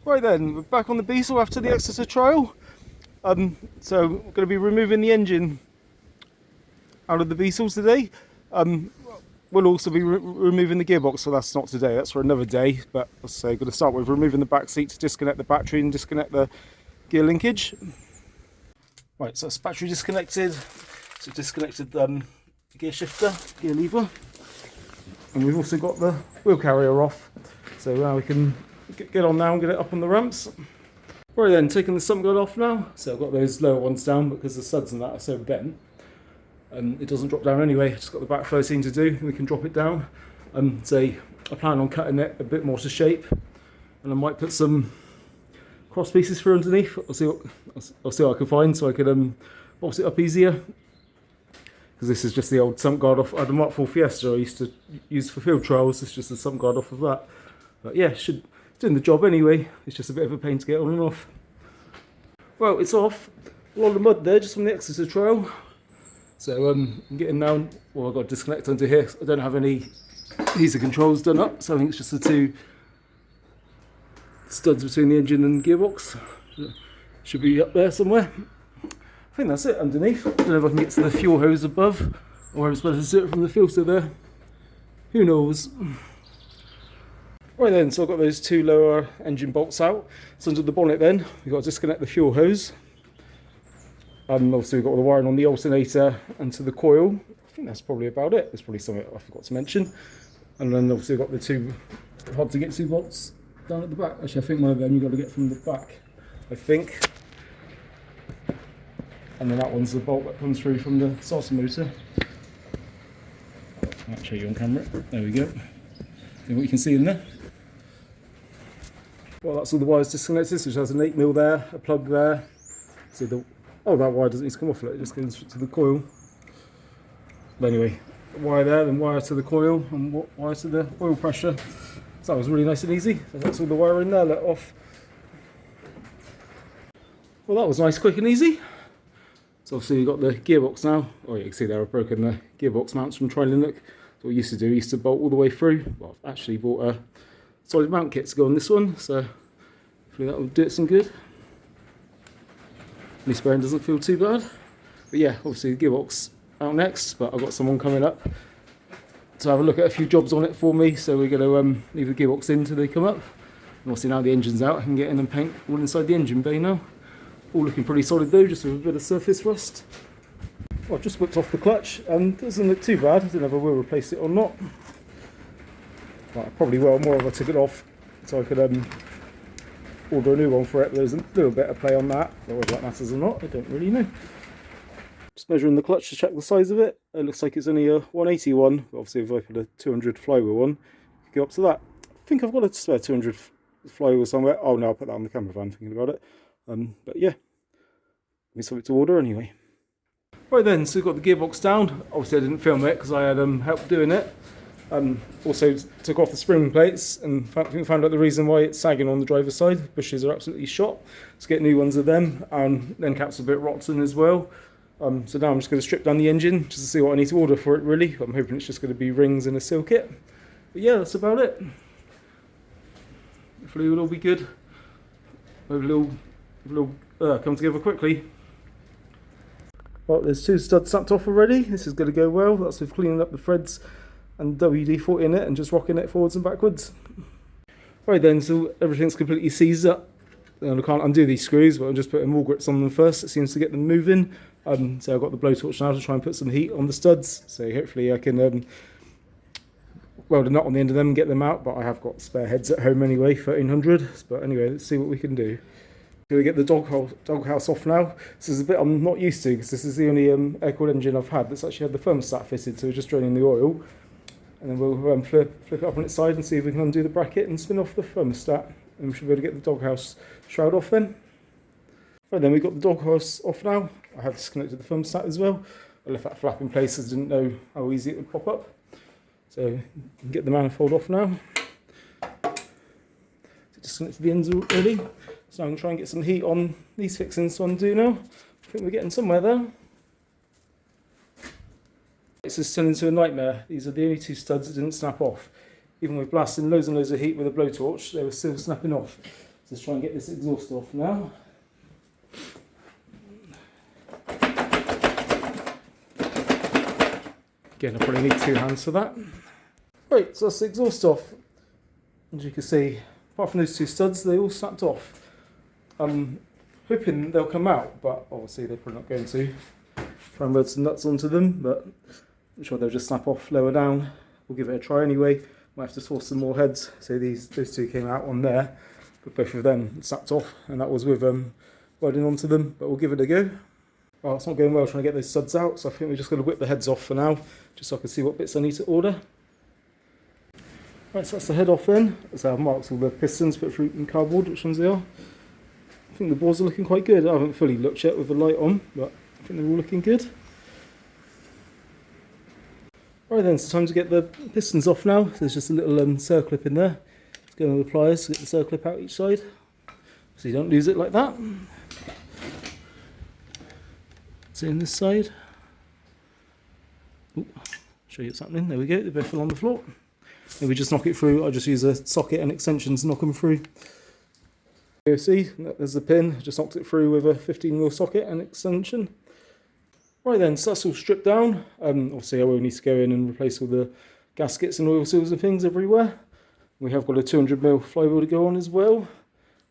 Right then, we're back on the Beetle after the Exeter Trial. So we're going to be removing the engine out of the Beetle today. We'll also be removing the gearbox, so that's not today, that's for another day. But let's say, going to start with removing the back seat to disconnect the battery and disconnect the gear linkage. Right, so it's battery disconnected. So disconnected the gear shifter, gear lever. And we've also got the wheel carrier off. So now we can get on now and get it up on the ramps. Right then, taking the sump guard off now. So I've got those lower ones down because the studs and that are so bent. It doesn't drop down anyway, just got the back floating to do, and we can drop it down. So I plan on cutting it a bit more to shape, and I might put some cross pieces through underneath. I'll see what I can find so I can box it up easier. Because this is just the old sump guard off. I had a Mark IV Fiesta I used to use for field trials. It's just the sump guard off of that. But yeah, doing the job anyway. It's just a bit of a pain to get on and off. Well, it's off. A lot of mud there just from the Exeter Trial. So I'm getting now. Well, I've got to disconnect under here. I don't have any easy controls done up, so I think it's just the two studs between the engine and gearbox. Should be up there somewhere. I think that's it underneath. I don't know if I can get to the fuel hose above, or I'm supposed to do it from the filter there. Who knows? Right then, so I've got those two lower engine bolts out. So under the bonnet then, we've got to disconnect the fuel hose. Obviously we've got all the wiring on the alternator and to the coil. I think that's probably about it. There's probably something I forgot to mention. And then obviously we've got the two hard to get to bolts down at the back. Actually I think one of them you've got to get from the back, I think. And then that one's the bolt that comes through from the starter motor. I might show you on camera. There we go. See what you can see in there. Well, that's all the wires disconnected, so it has an 8mm there, a plug there. See the that wire doesn't need to come off, it just goes to the coil. But anyway, wire there, then wire to the coil, and wire to the oil pressure. So that was really nice and easy. So that's all the wire in there, let off. Well, that was nice, quick and easy. So obviously you've got the gearbox now. Oh yeah, you can see there I've broken the gearbox mounts from Trial. So what I used to do, I used to bolt all the way through. Well, I've actually bought a solid mount kit to go on this one, so hopefully that will do it some good. This bearing doesn't feel too bad. But yeah, obviously the gearbox out next, but I've got someone coming up to have a look at a few jobs on it for me, so we're going to leave the gearbox in until they come up. And obviously now the engine's out, I can get in and paint all inside the engine bay now. All looking pretty solid though, just with a bit of surface rust. Well, I've just whipped off the clutch and it doesn't look too bad. I don't know if I will replace it or not. Well, I probably will more if I took it off, so I could order a new one for it. There's a little bit of play on that, but whether that matters or not, I don't really know. Just measuring the clutch to check the size of it. It looks like it's only a 180 one, but obviously if I put a 200 flywheel one, you go up to that. I think I've got a spare 200 flywheel somewhere. Oh no, I'll put that on the camera van, thinking about it. But yeah, give me something to order anyway. Right then, so we've got the gearbox down. Obviously I didn't film it because I had help doing it. Also took off the spring plates and found out the reason why it's sagging on the driver's side. The bushes are absolutely shot. Let's get new ones of them, and then caps a bit rotten as well. So now I'm just going to strip down the engine just to see what I need to order for it really. I'm hoping it's just going to be rings and a seal kit. But yeah, that's about it. Hopefully it'll all be good. Hopefully it'll come together quickly. Well, there's two studs snapped off already. This is going to go well. That's with cleaning up the threads and WD-40 in it and just rocking it forwards and backwards. Right then, so everything's completely seized up. And I can't undo these screws, but I'm just putting more grits on them first. It seems to get them moving. So I've got the blowtorch now to try and put some heat on the studs. So hopefully I can weld a nut on the end of them and get them out. But I have got spare heads at home anyway, 1300. But anyway, let's see what we can do. So we get the doghouse off now. This is a bit I'm not used to because this is the only air-cooled engine I've had that's actually had the thermostat fitted. So we're just draining the oil. And then we'll flip it up on its side and see if we can undo the bracket and spin off the thermostat. And we should be able to get the doghouse shroud off then. Right then, we've got the doghouse off now. I have disconnected the thermostat as well. I left that flap in place as I didn't know how easy it would pop up. So you can get the manifold off now. So disconnected the ends already. So I'm going to try and get some heat on these fixings to undo now. I think we're getting somewhere there. It's just turned into a nightmare. These are the only two studs that didn't snap off. Even with blasting loads and loads of heat with a blowtorch, they were still snapping off. Just try and get this exhaust off now. Again, I probably need 2 hands for that. Right, so that's the exhaust off. As you can see, apart from those 2 studs, they all snapped off. I'm hoping they'll come out, but obviously they're probably not going to. Try and weld some nuts onto them, but I'm sure they'll just snap off lower down. We'll give it a try anyway. Might have to source some more heads. So those 2 came out on there, but both of them snapped off, and that was with welding onto them. But we'll give it a go. Well, it's not going well trying to get those studs out, so I think we're just going to whip the heads off for now, just so I can see what bits I need to order. Right, so that's the head off then. So I've marked all the pistons, put through in cardboard, which ones they are. I think the bores are looking quite good. I haven't fully looked yet with the light on, but I think they're all looking good. Right then, it's time to get the pistons off now. So there's just a little circlip in there. Let's go with the pliers to get the circlip out each side, so you don't lose it like that. In this side. Ooh, show you what's happening. There we go, they both fell on the floor. Maybe we just knock it through. I just use a socket and extensions to knock them through. You see, there's the pin. I just knocked it through with a 15mm socket and extension. Right then, so that's all stripped down. Obviously I will need to go in and replace all the gaskets and oil seals and things everywhere. We have got a 200mm flywheel to go on as well.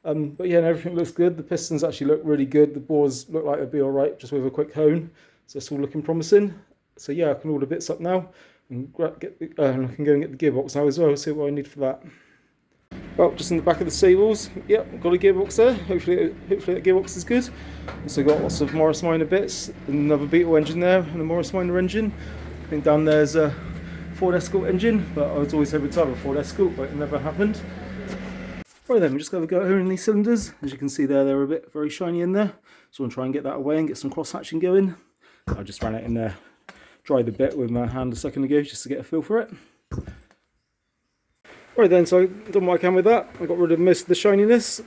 But yeah, everything looks good. The pistons actually look really good. The bores look like they'll be alright just with a quick hone. So it's all looking promising. So yeah, I can order bits up now and I can go and get the gearbox now as well, see what I need for that. Well, just in the back of the stables, yep, got a gearbox there. Hopefully that gearbox is good. Also got lots of Morris Minor bits, another Beetle engine there and a Morris Minor engine. I think down there's a Ford Escort engine, but I was always hoping to have a Ford Escort, but it never happened. Right then, we're just going to go over in these cylinders. As you can see there, they're a bit very shiny in there. So I'm going to try and get that away and get some cross-hatching going. I just ran it in there, dried the bit with my hand a second ago just to get a feel for it. Right then, so I've done what I can with that. I got rid of most of the shininess,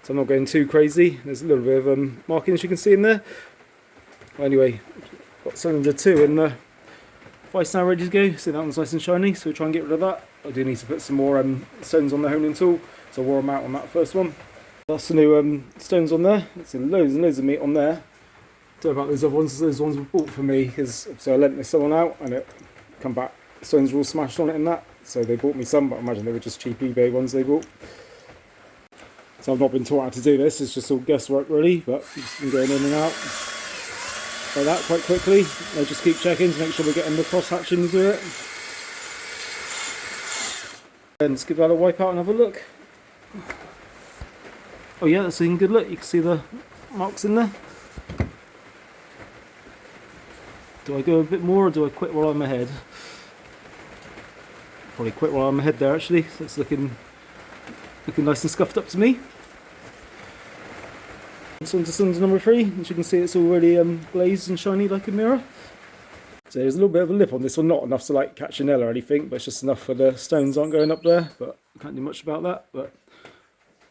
so I'm not going too crazy. There's a little bit of markings you can see in there. Anyway, got cylinder 2 in the vice now ready to go. See, that one's nice and shiny, so we'll try and get rid of that. I do need to put some more stones on the honing tool. So I wore them out on that first one. That's the new stones on there. It's loads and loads of meat on there. Don't know about those other ones. Those ones were bought for me because so I lent this one out and it come back. Stones were all smashed on it and that. So they bought me some, but I imagine they were just cheap eBay ones they bought. So I've not been taught how to do this. It's just all guesswork really, but I've just been going in and out like that quite quickly. I just keep checking to make sure we're getting the cross hatching to it. And let's give that a wipe out and have a look. Oh yeah, that's looking good. Look, you can see the marks in there. Do I go a bit more or do I quit while I'm ahead? Probably quit while I'm ahead there actually. So it's looking nice and scuffed up to me. This one's cylinder number 3. As you can see, it's already glazed and shiny like a mirror. So there's a little bit of a lip on this one, not enough to like catch a nail or anything, but it's just enough for the stones aren't going up there. But I can't do much about that. But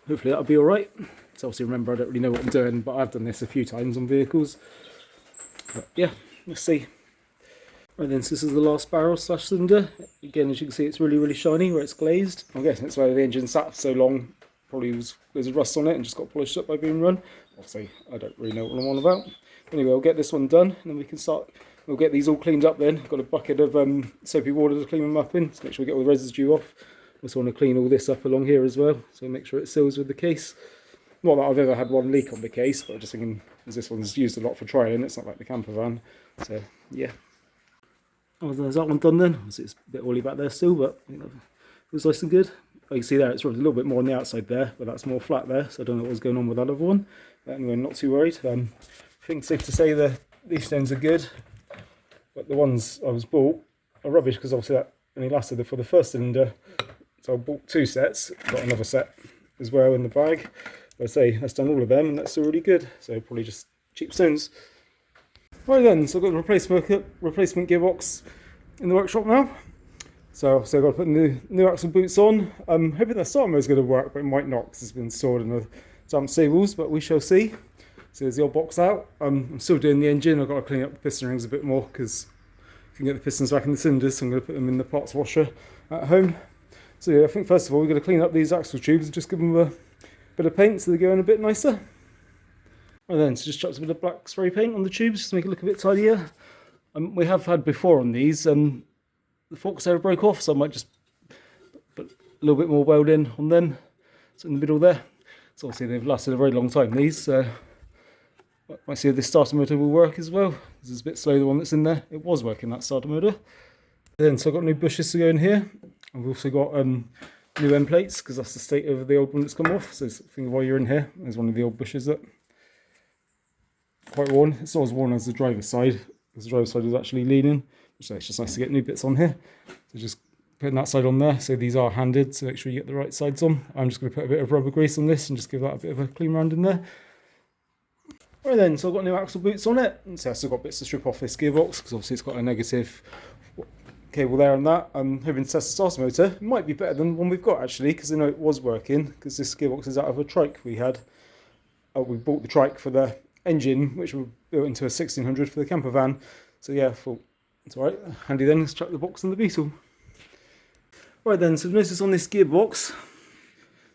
hopefully that'll be alright. So obviously remember I don't really know what I'm doing, but I've done this a few times on vehicles. But yeah, let's see. Right then, so this is the last barrel / cylinder. Again, as you can see, it's really shiny where it's glazed. I'm guessing it's where the engine sat for so long. Probably there's rust on it and just got polished up by being run. Obviously, I don't really know what I'm on about. Anyway, I'll get this one done and then we can start. We'll get these all cleaned up then. I've got a bucket of soapy water to clean them up in, to make sure we get all the residue off. Also want to clean all this up along here as well, so make sure it seals with the case. Not that I've ever had one leak on the case, but I'm just thinking, as this one's used a lot for trialing, it's not like the camper van. So, yeah. Oh, there's that one done then. Obviously it's a bit oily back there still, but you know, it was nice and good. Oh, you can see there, it's a little bit more on the outside there, but that's more flat there, so I don't know what was going on with that other one. But anyway, not too worried. I think it's safe to say that these stones are good, but the ones I was bought are rubbish because obviously that only lasted for the first cylinder. So I bought 2 sets, got another set as well in the bag. But I say that's done all of them and that's still really good, so probably just cheap stones. Right then, so I've got the replacement gearbox in the workshop now. So I've got to put the new axle boots on. I'm hoping the starter mode is going to work, but it might not because it's been stored in the damp stables, but we shall see. So there's the old box out. I'm still doing the engine. I've got to clean up the piston rings a bit more because you can get the pistons back in the cylinders, so I'm going to put them in the parts washer at home. So yeah, I think first of all we're going to clean up these axle tubes and just give them a bit of paint so they go in a bit nicer. And then so just chuck a bit of black spray paint on the tubes just to make it look a bit tidier. We have had before on these, the forks there broke off, so I might just put a little bit more weld in on them. So in the middle there. So obviously they've lasted a very long time, these, so might see if this starter motor will work as well. This is a bit slow, the one that's in there. It was working, that starter motor. Then so I've got new bushes to go in here. I've also got new end plates, because that's the state of the old one that's come off. So think while you're in here, there's one of the old bushes that quite worn. It's not as worn as the driver's side, because the driver's side is actually leaning. So it's just nice to get new bits on here. So just putting that side on there. So these are handed, so make sure you get the right sides on. I'm just going to put a bit of rubber grease on this and just give that a bit of a clean round in there. Right then, so I've got new axle boots on it. And so I've still got bits to strip off this gearbox, because obviously it's got a negative cable there and that. I'm hoping to test the starter motor. It might be better than the one we've got actually, because I know it was working, because this gearbox is out of a trike we had. We bought the trike for the engine, which we built into a 1600 for the camper van. So yeah, I thought it's alright, handy then, let's chuck the box in the Beetle. Right then, so notice on this gearbox,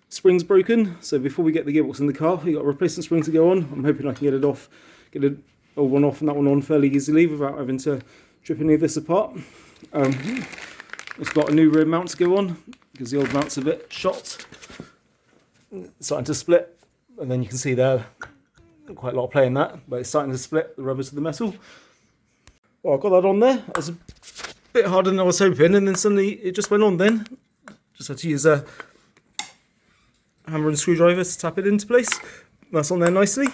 spring's broken. So before we get the gearbox in the car, we've got a replacement spring to go on. I'm hoping I can get it off, get the old one off and that one on fairly easily without having to strip any of this apart. It's got a new rear mount to go on, because the old mount's a bit shot. It's starting to split, and then you can see there, quite a lot of play in that, but it's starting to split the rubber to the metal. Well, I got that on there. That was a bit harder than I was hoping, and then suddenly it just went on then. Just had to use a hammer and screwdriver to tap it into place. That's on there nicely.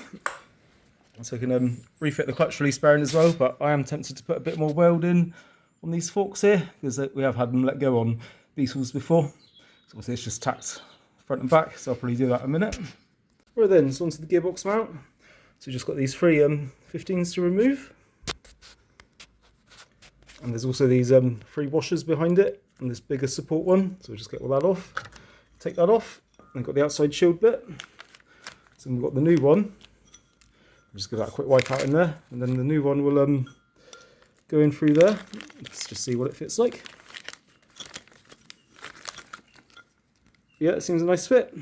So I can refit the clutch release bearing as well, but I am tempted to put a bit more weld in on these forks here, because we have had them let go on Beetles before. So obviously it's just tacked front and back, so I'll probably do that in a minute. Right then, so onto the gearbox mount. So we've just got these three 15s to remove. And there's also these 3 washers behind it, and this bigger support one. So we'll just get all that off. Take that off. And got the outside shield bit. So we've got the new one. I'll just give that a quick wipe out in there, and then the new one will go in through there. Let's just see what it fits like. Yeah, it seems a nice fit.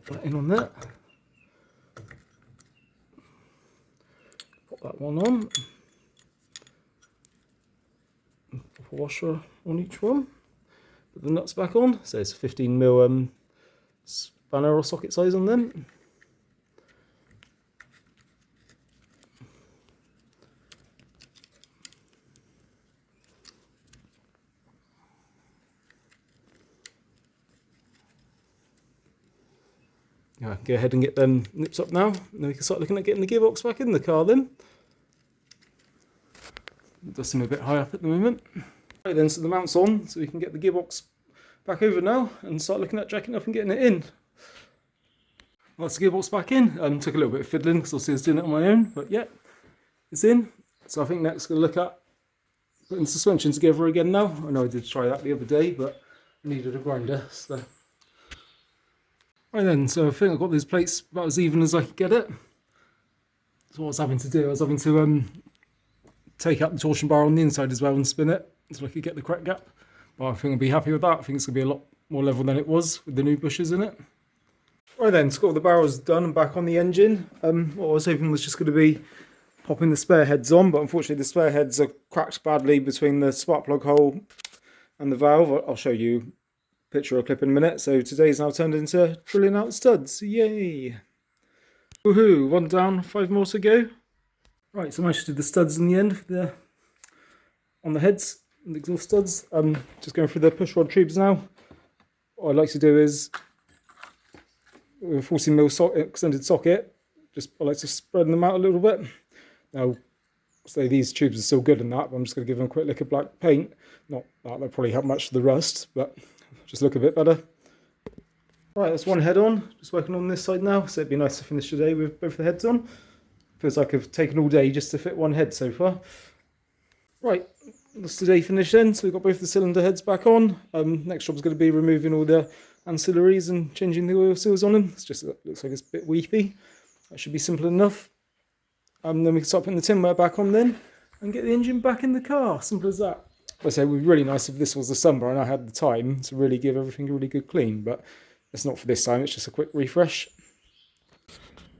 Put that in on there. Pop that one on. Pop a washer on each one. Put the nuts back on. So it's a 15mm spanner or socket size on them. Yeah, go ahead and get them nips up now, and then we can start looking at getting the gearbox back in the car then. It does seem a bit high up at the moment. Right then, so the mount's on, so we can get the gearbox back over now and start looking at jacking up and getting it in. Well, that's the gearbox back in. Took a little bit of fiddling because obviously I was doing it on my own, but yeah, it's in. So I think next we're going to look at putting suspension together again now. I know I did try that the other day, but I needed a grinder. So. Right then, so I think I've got these plates about as even as I could get it. So what I was having to do, I was having to take out the torsion bar on the inside as well and spin it so I could get the correct gap. But I think I'll be happy with that. I think it's going to be a lot more level than it was with the new bushes in it. Right then, so got all the barrels done and back on the engine. What I was hoping was just going to be popping the spare heads on, but unfortunately the spare heads are cracked badly between the spark plug hole and the valve. I'll show you picture or clip in a minute. So today's now turned into drilling out studs. Yay! Woohoo! 1 down, 5 more to go. Right, so I managed to do the studs in the end on the heads and the exhaust studs. Just going through the push rod tubes now. What I like to do is with a 14mm extended socket, I like to spread them out a little bit. Now, say these tubes are still good in that, but I'm just going to give them a quick lick of black paint. Not that they'll probably help much for the rust, but just look a bit better. Right, that's one head on. Just working on this side now, so it'd be nice to finish today with both the heads on. Feels like I've taken all day just to fit one head so far. Right, that's today finished then. So we've got both the cylinder heads back on. Next job is going to be removing all the ancillaries and changing the oil seals on them. It's just it looks like it's a bit weepy. That should be simple enough. Then we can start putting the tin wear back on then and get the engine back in the car. Simple as that. I say it would be really nice if this was the summer and I had the time to really give everything a really good clean, but it's not for this time, it's just a quick refresh.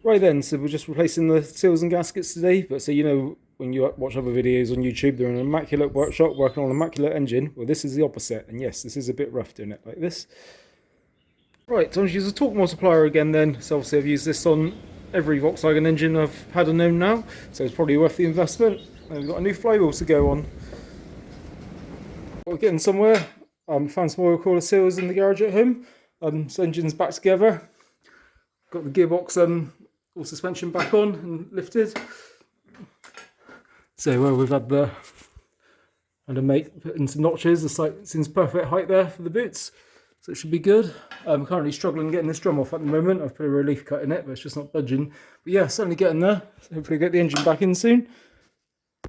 Right then, so we're just replacing the seals and gaskets today, but so you know, when you watch other videos on YouTube, they're in an immaculate workshop working on an immaculate engine. Well, this is the opposite, and yes, this is a bit rough doing it like this. Right, time to use a torque multiplier again then. So obviously I've used this on every Volkswagen engine I've had and known now, so it's probably worth the investment. And we've got a new flywheel to go on. We're getting somewhere. Found some oil cooler seals in the garage at home. So engine's back together. Got the gearbox all suspension back on and lifted. So we've had a mate put in some notches. The site seems perfect height there for the boots, so it should be good. I'm currently struggling getting this drum off at the moment. I've put a relief cut in it, but it's just not budging. But yeah, certainly getting there. So hopefully get the engine back in soon.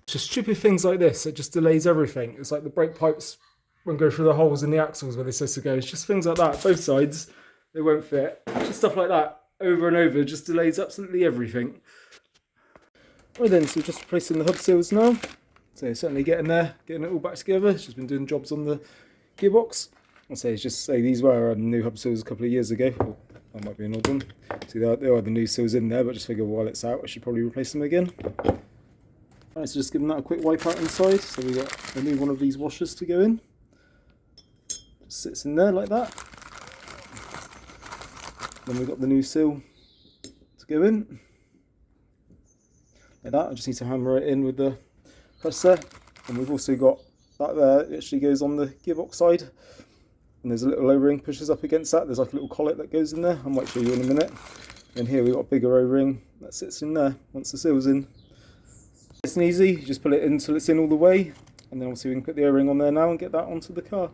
Just stupid things like this, it just delays everything. It's like the brake pipes won't go through the holes in the axles where they're supposed to go. It's just things like that, both sides, they won't fit. Just stuff like that, over and over, just delays absolutely everything. Right then, so just replacing the hub seals now. So certainly getting there, getting it all back together. It's just been doing jobs on the gearbox. I'll say, just say these were new hub seals a couple of years ago. Well, that might be an old one. See, there are the new seals in there, but just figure while it's out, I should probably replace them again. Right, so just giving that a quick wipe out inside. So we've got a new one of these washers to go in. Just sits in there like that. Then we've got the new seal to go in. Like that, I just need to hammer it in with the presser. And we've also got that there, it actually goes on the gearbox side. And there's a little O-ring pushes up against that. There's like a little collet that goes in there. I might show you in a minute. And here we've got a bigger O-ring that sits in there once the seal's in. It's an easy, you just pull it in until it's in all the way, and then obviously we can put the O-ring on there now and get that onto the car.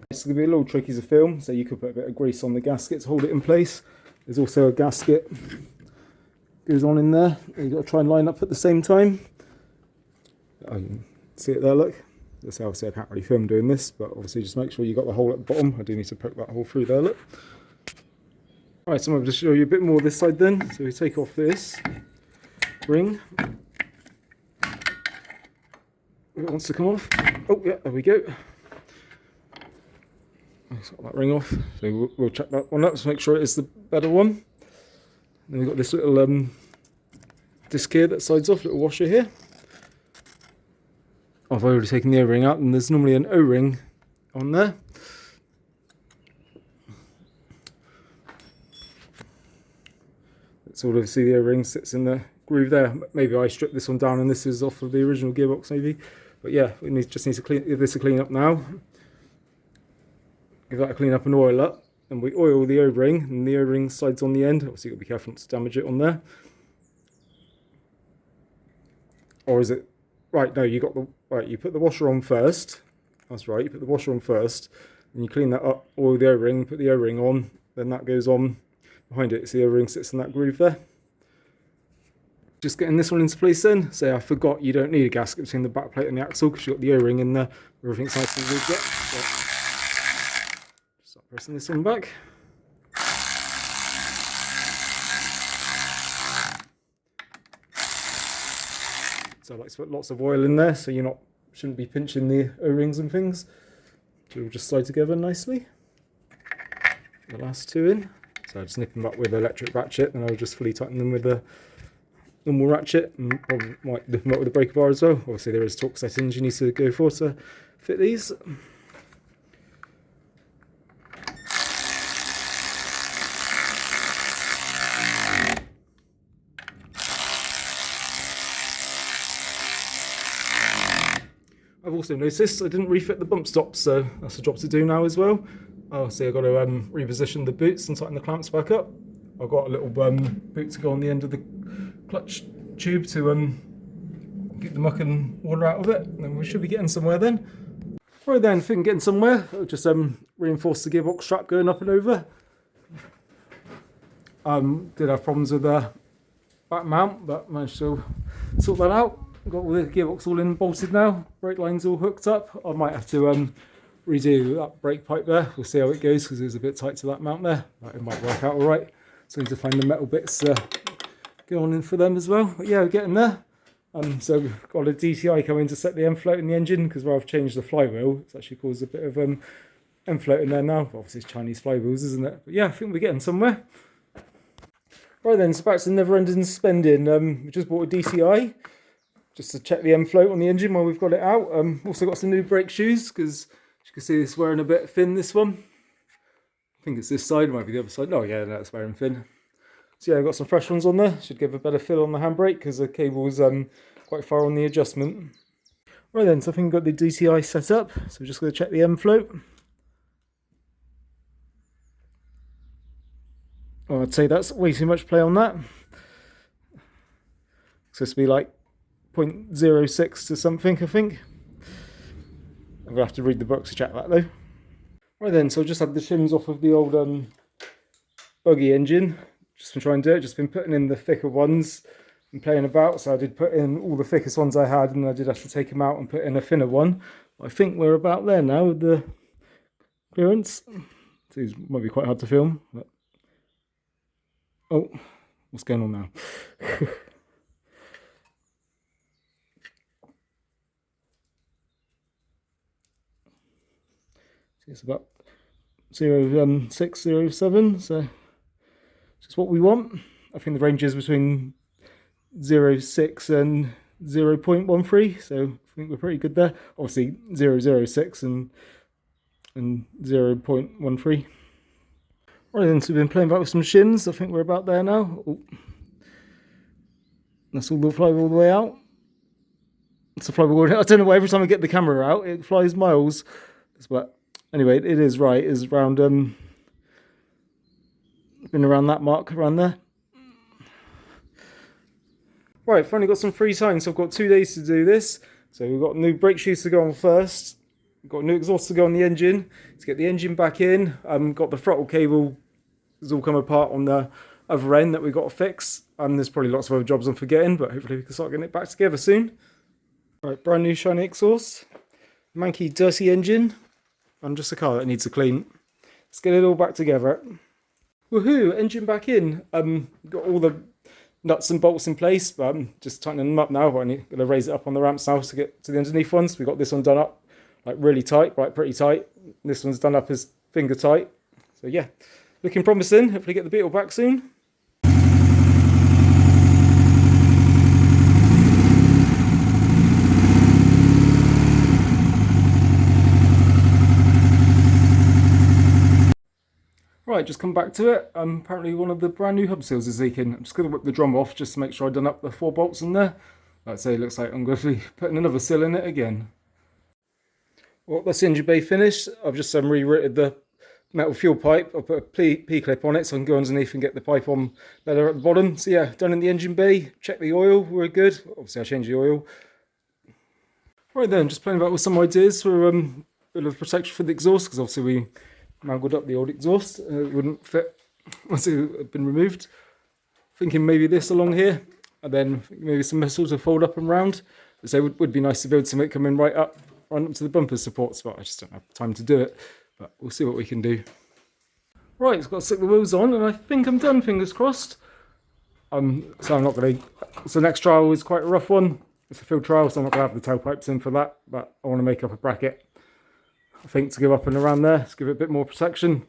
It's going to be a little tricky to film, so you could put a bit of grease on the gasket to hold it in place. There's also a gasket goes on in there, you've got to try and line up at the same time. Oh, you can see it there, look. That's how obviously I can't really film doing this, but obviously just make sure you got the hole at the bottom. I do need to poke that hole through there, look. Right, so I'm going to show you a bit more this side then. So we take off this ring. It wants to come off. Oh yeah, there we go. Let's got that ring off. So we'll check that one up to make sure it is the better one. Then we've got this little disc here that slides off, little washer here. I've already taken the O-ring out, and there's normally an O-ring on there. It's all obviously the O-ring sits in the groove there. Maybe I stripped this one down and this is off of the original gearbox maybe. But yeah, we just need to give this a clean up now. Give that a clean up and oil up. And we oil the O-ring, and the O-ring slides on the end. Obviously you've got to be careful not to damage it on there. Or is it... Right, no, you got the... Right, you put the washer on first. That's right, you put the washer on first. And you clean that up, oil the O-ring, put the O-ring on. Then that goes on behind it. See the O-ring sits in that groove there. Just getting this one into place then. Say I forgot you don't need a gasket between the back plate and the axle because you've got the O-ring in there. Everything's nice and rigged up. So just start pressing this one back. So I like to put lots of oil in there so shouldn't be pinching the O-rings and things. So it'll just slide together nicely. The last two in. So I just nip them up with the electric ratchet, and I'll just fully tighten them with the normal ratchet, and probably might lift them up with a breaker bar as well. Obviously there is torque settings you need to go for to fit these. I've also noticed I didn't refit the bump stops, so that's a job to do now as well. Oh, see, I've got to reposition the boots and tighten the clamps back up. I've got a little boot to go on the end of the clutch tube to get the muck and water out of it, and then we should be getting somewhere then. Right then, if we can get somewhere, I'll just reinforce the gearbox strap going up and over. Did have problems with the back mount, but managed to sort that out. Got all the gearbox all in bolted now, brake lines all hooked up. I might have to redo that brake pipe there. We'll see how it goes because it was a bit tight to that mount there. It might work out alright. So I need to find the metal bits to go on in for them as well. But yeah, we're getting there. So we've got a DCI coming to set the end float in the engine, because where I've changed the flywheel, it's actually caused a bit of end float in there now. Obviously it's Chinese flywheels, isn't it? But yeah, I think we're getting somewhere. Right then, so back to the never-ending spending. We just bought a DCI just to check the end float on the engine while we've got it out. Also got some new brake shoes, because as you can see it's wearing a bit thin, this one. I think it's this side, might be the other side. Oh yeah, no, it's wearing thin. So yeah, I've got some fresh ones on there. Should give a better feel on the handbrake, because the cable's quite far on the adjustment. Right then, so I think I've got the DCI set up. So we're just going to check the end float. Oh, I'd say that's way too much play on that. It's supposed to be like 0.06 to something, I think. I'm going to have to read the book to check that though. Right then, so I just had the shims off of the old buggy engine. Just been trying to do it, just been putting in the thicker ones and playing about. So I did put in all the thickest ones I had, and I did have to take them out and put in a thinner one. I think we're about there now with the clearance. These might be quite hard to film. But... oh, what's going on now? It's about 0.607, so just what we want. I think the range is between 0.6 and 0.13, so I think we're pretty good there. Obviously 0.06 and 0.13. Right then, so we've been playing about with some shims. I think we're about there now. Oh. That's all the flywheel all the way out. It's a flywheel. I don't know why every time I get the camera out, it flies miles. But anyway, it is right. It's around been around that mark, around there. Right, finally got some free time, so I've got 2 days to do this. So we've got new brake shoes to go on first. We've got new exhaust to go on the engine. To get the engine back in, got the throttle cable has all come apart on the other end that we've got to fix. There's probably lots of other jobs I'm forgetting, but hopefully we can start getting it back together soon. Right, brand new shiny exhaust, manky dirty engine, and just a car that needs a clean. Let's get it all back together. Woohoo! Engine back in. Got all the nuts and bolts in place, but I'm just tightening them up now. But I'm going to raise it up on the ramps now to get to the underneath ones. We got this one done up like really tight, right, pretty tight. This one's done up as finger tight. So yeah, looking promising. Hopefully get the Beetle back soon. Right, just come back to it. Apparently one of the brand new hub seals is leaking. I'm just going to whip the drum off just to make sure I've done up the 4 bolts in there. Like I say, it looks like I'm going to be putting another seal in it again. Well, that's the engine bay finished. I've just rerouted the metal fuel pipe. I'll put a P-clip on it so I can go underneath and get the pipe on better at the bottom. So yeah, done in the engine bay. Check the oil, we're good. Obviously I changed the oil. Right then, just playing about with some ideas for a bit of protection for the exhaust, because obviously we mangled up the old exhaust. It wouldn't fit once it had been removed. Thinking maybe this along here, and then maybe some metal to fold up and round. So it would be nice to be able to make them in right up to the bumper supports, but I just don't have time to do it. But we'll see what we can do. Right, it's got to stick the wheels on, and I think I'm done, fingers crossed. So I'm not going to... So the next trial is quite a rough one. It's a field trial, so I'm not going to have the tailpipes in for that, but I want to make up a bracket, I think, to go up and around there, to give it a bit more protection.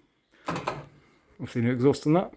Obviously no exhaust on that.